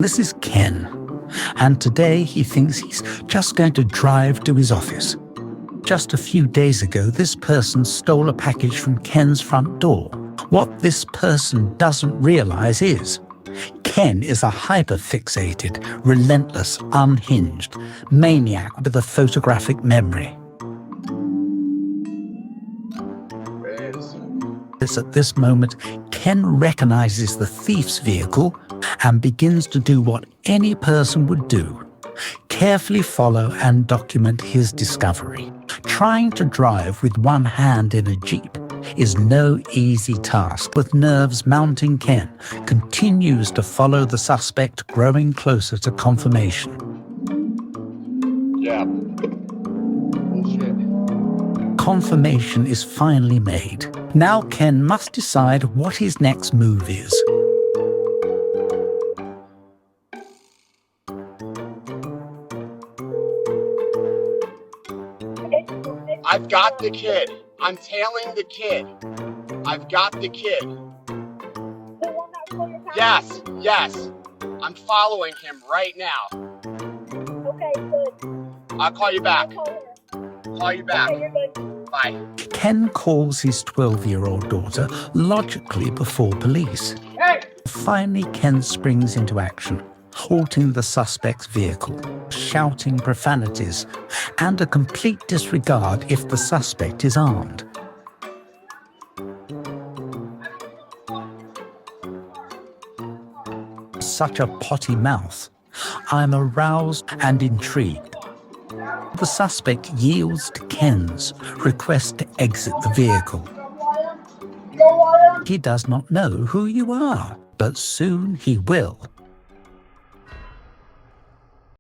This is Ken, and today he thinks he's just going to drive to his office. Just a few days ago, this person stole a package from Ken's front door. What this person doesn't realize is Ken is a hyper-fixated, relentless, unhinged maniac with a photographic memory. At this moment, Ken recognizes the thief's vehicle and begins to do what any person would do: carefully follow and document his discovery. Trying to drive with one hand in a Jeep is no easy task. With nerves mounting, Ken continues to follow the suspect, growing closer to confirmation. Yeah. Bullshit. Confirmation is finally made. Now Ken must decide what his next move is. I've got the kid. I'm tailing the kid. I've got the kid. The one that stole your package? Yes, yes. I'm following him right now. Okay, good. I'll call you back. I'll call her. Call you back. Okay, you're good. Bye. Ken calls his 12-year-old daughter logically before police. Hey! Finally, Ken springs into action, halting the suspect's vehicle, shouting profanities, and a complete disregard if the suspect is armed. Such a potty mouth. I'm aroused and intrigued. The suspect yields to Ken's request to exit the vehicle. He does not know who you are, but soon he will.